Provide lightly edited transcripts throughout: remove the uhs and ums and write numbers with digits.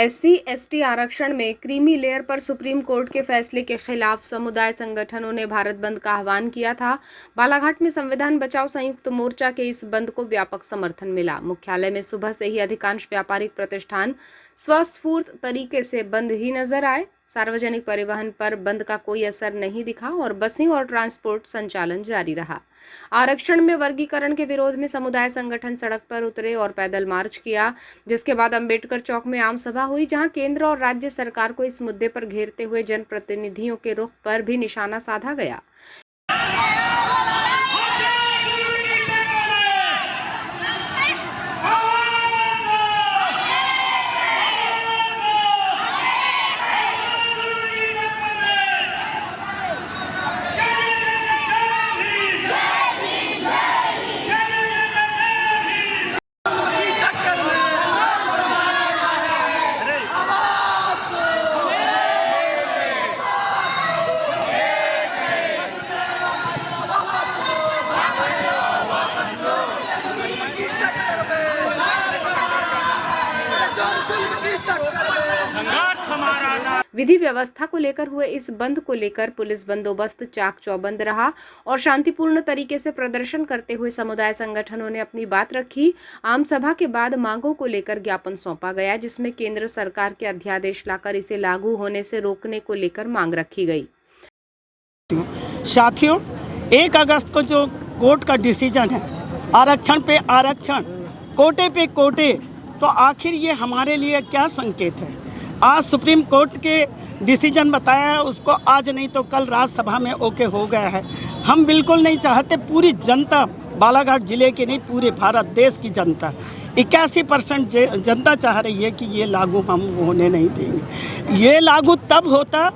SC/ST आरक्षण में creamy layer पर सुप्रीम कोर्ट के फैसले के खिलाफ समुदाय संगठनों ने भारत बंद का आह्वान किया था। बालाघाट में संविधान बचाओ संयुक्त मोर्चा के इस बंद को व्यापक समर्थन मिला। मुख्यालय में सुबह से ही अधिकांश व्यापारिक प्रतिष्ठान स्वस्फूर्त तरीके से बंद ही नजर आए। सार्वजनिक परिवहन पर बंद का कोई असर नहीं दिखा और बसें और ट्रांसपोर्ट संचालन जारी रहा। आरक्षण में वर्गीकरण के विरोध में समुदाय संगठन सड़क पर उतरे और पैदल मार्च किया, जिसके बाद अंबेडकर चौक में आम सभा हुई, जहां केंद्र और राज्य सरकार को इस मुद्दे पर घेरते हुए जनप्रतिनिधियों के रुख पर भी निशाना साधा गया। विधि व्यवस्था को लेकर हुए इस बंद को लेकर पुलिस बंदोबस्त चाक चौबंद रहा और शांतिपूर्ण तरीके से प्रदर्शन करते हुए समुदाय संगठनों ने अपनी बात रखी। आम सभा के बाद मांगों को लेकर ज्ञापन सौंपा गया, जिसमें केंद्र सरकार के अध्यादेश लाकर इसे लागू होने से रोकने को लेकर मांग रखी गई। साथियों, 1 अगस्त को जो कोर्ट का डिसीजन है, आरक्षण पे आरक्षण, कोटे पे कोटे, तो आखिर ये हमारे लिए क्या संकेत है? आज सुप्रीम कोर्ट के डिसीजन बताया है, उसको आज नहीं तो कल राज्यसभा में ओके हो गया है। हम बिल्कुल नहीं चाहते, पूरी जनता, बालाघाट जिले की नहीं पूरे भारत देश की जनता, 81% जनता चाह रही है कि ये लागू हम होने नहीं देंगे। ये लागू तब होता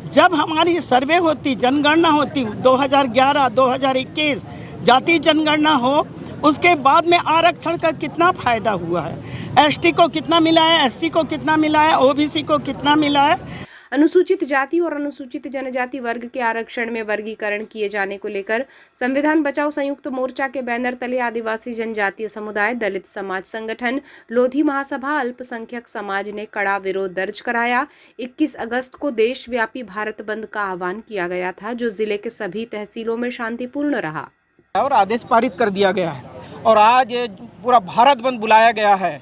जब हमारी सर्वे होती, जनगणना होती, 2011, 2021 जाति जनगणना हो, उसके बाद में आरक्षण का कितना फ़ायदा हुआ है, एसटी को कितना मिला है, एससी को कितना मिला है, ओबीसी को कितना मिला है। अनुसूचित जाति और अनुसूचित जनजाति वर्ग के आरक्षण में वर्गीकरण किए जाने को लेकर संविधान बचाओ संयुक्त मोर्चा के बैनर तले आदिवासी जनजातीय समुदाय, दलित समाज संगठन, लोधी महासभा, अल्पसंख्यक समाज ने कड़ा विरोध दर्ज कराया। 21 अगस्त को देशव्यापी भारत बंद का आह्वान किया गया था, जो जिले के सभी तहसीलों में शांतिपूर्ण रहा और आदेश पारित कर दिया गया है और आज पूरा भारत बंद बुलाया गया है।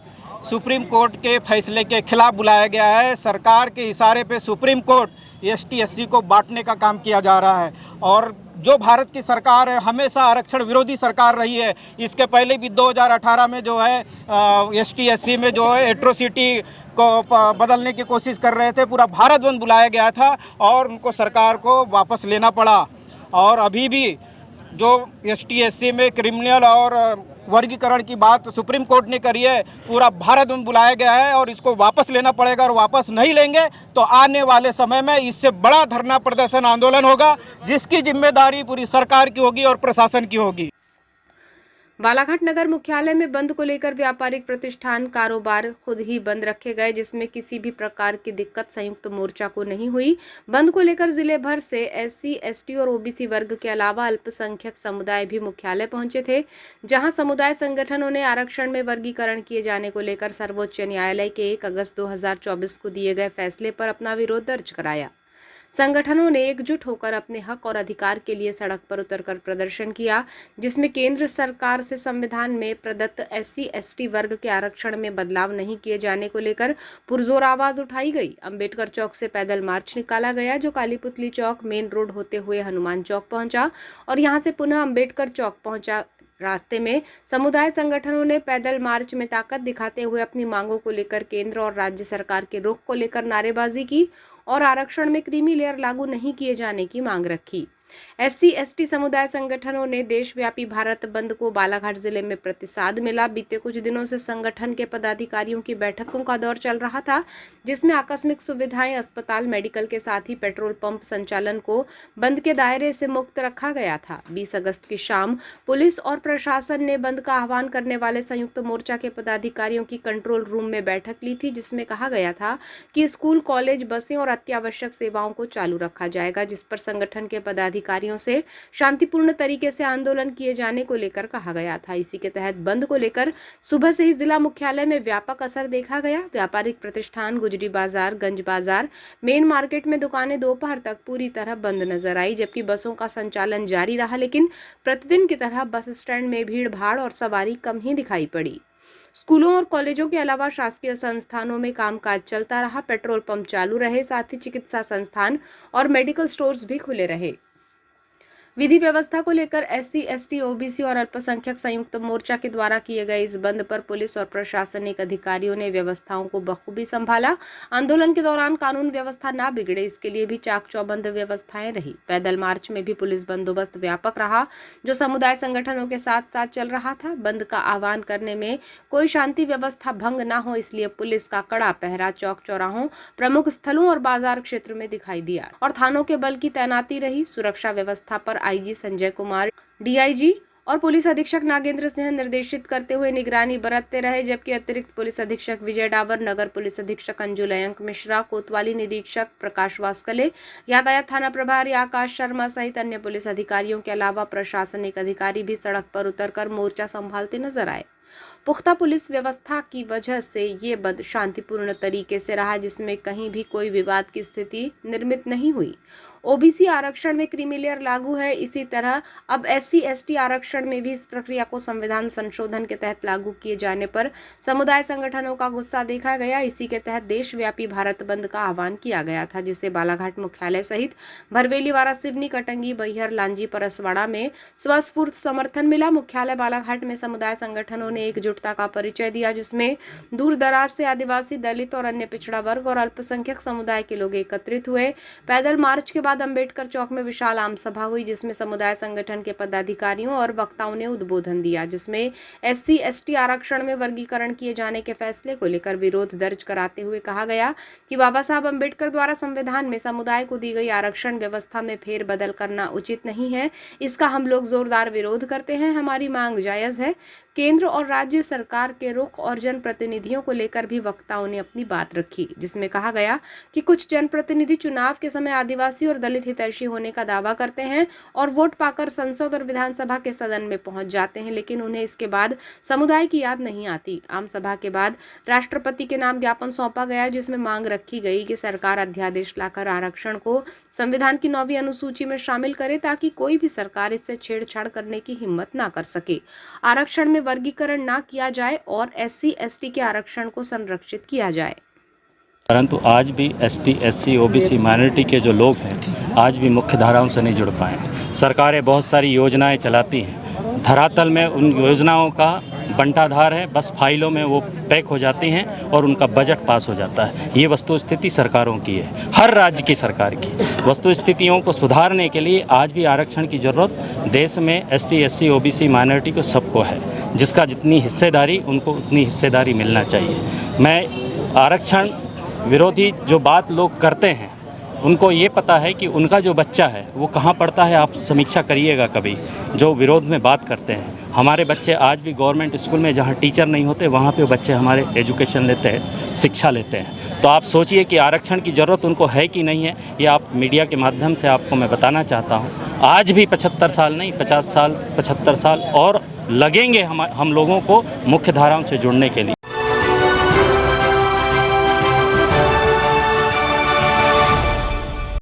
सुप्रीम कोर्ट के फैसले के खिलाफ बुलाया गया है। सरकार के इशारे पे सुप्रीम कोर्ट ST SC को बांटने का काम किया जा रहा है और जो भारत की सरकार है हमेशा आरक्षण विरोधी सरकार रही है। इसके पहले भी 2018 में जो है ST SC में जो है एट्रोसिटी को बदलने की कोशिश कर रहे थे। पूरा भारत बंद बुलाया गया था और उनको सरकार को वापस लेना पड़ा और अभी भी जो ST SC में क्रिमिनल और वर्गीकरण की बात सुप्रीम कोर्ट ने करी है, पूरा भारत बंद बुलाया गया है और इसको वापस लेना पड़ेगा और वापस नहीं लेंगे तो आने वाले समय में इससे बड़ा धरना प्रदर्शन आंदोलन होगा, जिसकी जिम्मेदारी पूरी सरकार की होगी और प्रशासन की होगी। बालाघाट नगर मुख्यालय में बंद को लेकर व्यापारिक प्रतिष्ठान, कारोबार खुद ही बंद रखे गए, जिसमें किसी भी प्रकार की दिक्कत संयुक्त मोर्चा को नहीं हुई। बंद को लेकर जिले भर से SC ST और OBC वर्ग के अलावा अल्पसंख्यक समुदाय भी मुख्यालय पहुंचे थे, जहां समुदाय संगठनों ने आरक्षण में वर्गीकरण किए जाने को लेकर सर्वोच्च न्यायालय के 1 अगस्त 2024 को दिए गए फैसले पर अपना विरोध दर्ज कराया। संगठनों ने एकजुट होकर अपने हक और अधिकार के लिए सड़क पर उतरकर प्रदर्शन किया, जिसमें केंद्र सरकार से संविधान में प्रदत्त SC ST वर्ग के आरक्षण में बदलाव नहीं किए जाने को लेकर पुरजोर आवाज उठाई गई। अंबेडकर चौक से पैदल मार्च निकाला गया, जो कालीपुतली चौक मेन रोड होते हुए हनुमान चौक पहुंचा और यहां से पुनः अंबेडकर चौक पहुंचा। रास्ते में समुदाय संगठनों ने पैदल मार्च में ताकत दिखाते हुए अपनी मांगों को लेकर केंद्र और राज्य सरकार के रुख को लेकर नारेबाजी की और आरक्षण में क्रीमी लेयर लागू नहीं किए जाने की मांग रखी। SC ST समुदाय संगठनों ने देशव्यापी भारत बंद को बालाघाट जिले में प्रतिसाद मिला। बीते कुछ दिनों से संगठन के पदाधिकारियों की बैठकों का दौर चल रहा था, जिसमें आकस्मिक सुविधाएं, अस्पताल, मेडिकल के साथ ही पेट्रोल पंप संचालन को बंद के दायरे से मुक्त रखा गया था। 20 अगस्त की शाम पुलिस और प्रशासन ने बंद का आह्वान करने वाले संयुक्त मोर्चा के पदाधिकारियों की कंट्रोल रूम में बैठक ली थी, जिसमें कहा गया था कि स्कूल, कॉलेज, बसें और अत्यावश्यक सेवाओं को चालू रखा जाएगा, जिस पर संगठन के पदाधिकारी पदाधिकारियों से शांतिपूर्ण तरीके से आंदोलन किए जाने को लेकर कहा गया था। इसी के तहत बंद को लेकर सुबह से ही जिला मुख्यालय में व्यापक असर देखा गया। व्यापारिक प्रतिष्ठान, गुजरी बाजार, गंज बाजार, मेन मार्केट में दुकानें दोपहर तक पूरी तरह बंद नजर आई, जबकि बसों का संचालन जारी रहा, लेकिन प्रतिदिन की तरह बस स्टैंड में भीड़ भाड़ और सवारी कम ही दिखाई पड़ी। स्कूलों और कॉलेजों के अलावा शासकीय संस्थानों में कामकाज चलता रहा। पेट्रोल पंप चालू रहे, साथ ही चिकित्सा संस्थान और मेडिकल स्टोर्स भी खुले रहे। विधि व्यवस्था को लेकर SC, ST, OBC और अल्पसंख्यक संयुक्त मोर्चा के द्वारा किए गए इस बंद पर पुलिस और प्रशासनिक अधिकारियों ने व्यवस्थाओं को बखूबी संभाला। आंदोलन के दौरान कानून व्यवस्था ना बिगड़े, इसके लिए भी चाक चौबंद व्यवस्थाएं रही। पैदल मार्च में भी पुलिस बंदोबस्त व्यापक रहा, जो समुदाय संगठनों के साथ साथ चल रहा था। बंद का आह्वान करने में कोई शांति व्यवस्था भंग ना हो, इसलिए पुलिस का कड़ा पहरा चौक चौराहों, प्रमुख स्थलों और बाजार क्षेत्र में दिखाई दिया और थानों के बल की तैनाती रही। सुरक्षा व्यवस्था पर IG संजय कुमार, DIG और पुलिस अधीक्षक नागेंद्र सिंह निर्देशित करते हुए निगरानी बरतते रहे, जबकि अतिरिक्त पुलिस अधीक्षक विजय डावर, नगर पुलिस अधीक्षक अंजू लयंक मिश्रा, कोतवाली निरीक्षक प्रकाश वास्कले, यातायात थाना प्रभारी आकाश शर्मा सहित अन्य पुलिस अधिकारियों के अलावा प्रशासनिक अधिकारी भी सड़क पर उतरकर मोर्चा संभालते नजर आए। पुख्ता पुलिस व्यवस्था की वजह से ये बंद शांतिपूर्ण तरीके से रहा, जिसमें कहीं भी कोई विवाद की स्थिति निर्मित नहीं हुई। OBC आरक्षण में क्रीमी लेयर लागू है, इसी तरह अब SC, ST आरक्षण में भी इस प्रक्रिया को संविधान संशोधन के तहत लागू किए जाने पर समुदाय संगठनों का गुस्सा देखा गया। इसी के तहत देशव्यापी भारत बंद का आह्वान किया गया था, जिसे बालाघाट मुख्यालय सहित भरवेली, वारासिवनी, कटंगी, बैहर, लांजी, परसवाड़ा में स्वस्फूर्त समर्थन मिला। मुख्यालय बालाघाट में समुदाय संगठनों ने एकजुटता का परिचय दिया, जिसमें दूर दराज से आदिवासी, दलित और अन्य पिछड़ा वर्ग और अल्पसंख्यक समुदाय के लोग एकत्रित हुए। पैदल मार्च के बाद अंबेडकर चौक में विशाल आम सभा हुई, जिसमें समुदाय संगठन के पदाधिकारियों और वक्ताओं ने उद्बोधन दिया, जिसमें SC, ST आरक्षण में वर्गीकरण किए जाने के फैसले को लेकर विरोध दर्ज कराते हुए कहा गया कि बाबा साहब अंबेडकर द्वारा संविधान में समुदाय को दी गई आरक्षण व्यवस्था में फेरबदल करना उचित नहीं है। इसका हम लोग जोरदार विरोध करते हैं। हमारी मांग जायज है। केंद्र और राज्य सरकार के रुख और जनप्रतिनिधियों को लेकर भी वक्ताओं ने अपनी बात रखी, जिसमें कहा गया कि कुछ जनप्रतिनिधि चुनाव के समय आदिवासी और दलित हितैषी होने का दावा करते हैं और वोट पाकर संसद और विधानसभा के सदन में पहुंच जाते हैं, लेकिन उन्हें इसके बाद समुदाय की याद नहीं आती। आम सभा के बाद राष्ट्रपति के नाम ज्ञापन सौंपा गया, जिसमें मांग रखी गई कि सरकार अध्यादेश लाकर आरक्षण को संविधान की 9वीं अनुसूची में शामिल करे, ताकि कोई भी सरकार इससे छेड़छाड़ करने की हिम्मत ना कर सके। आरक्षण में वर्गीकरण ना किया जाए और SC, ST के आरक्षण को संरक्षित किया जाए। परंतु आज भी ST, SC, OBC माइनॉरिटी के जो लोग हैं आज भी मुख्य धाराओं से नहीं जुड़ पाए। सरकारें बहुत सारी योजनाएं चलाती हैं, धरातल में उन योजनाओं का बंटाधार है, बस फाइलों में वो पैक हो जाती हैं और उनका बजट पास हो जाता है। ये वस्तुस्थिति सरकारों की है, हर राज्य की सरकार की। वस्तुस्थितियों को सुधारने के लिए आज भी आरक्षण की ज़रूरत देश में ST, SC, OBC माइनॉरिटी को सबको है, जिसका जितनी हिस्सेदारी उनको उतनी हिस्सेदारी मिलना चाहिए। मैं आरक्षण विरोधी जो बात लोग करते हैं उनको ये पता है कि उनका जो बच्चा है वो कहाँ पढ़ता है। आप समीक्षा करिएगा कभी, जो विरोध में बात करते हैं। हमारे बच्चे आज भी गवर्नमेंट स्कूल में जहाँ टीचर नहीं होते वहाँ पे बच्चे हमारे एजुकेशन लेते हैं, शिक्षा लेते हैं। तो आप सोचिए कि आरक्षण की ज़रूरत उनको है कि नहीं है। ये आप मीडिया के माध्यम से आपको मैं बताना चाहता हूँ। आज भी 75 साल नहीं, 50 साल, 75 साल और लगेंगे हम लोगों को मुख्य धाराओं से जुड़ने के लिए।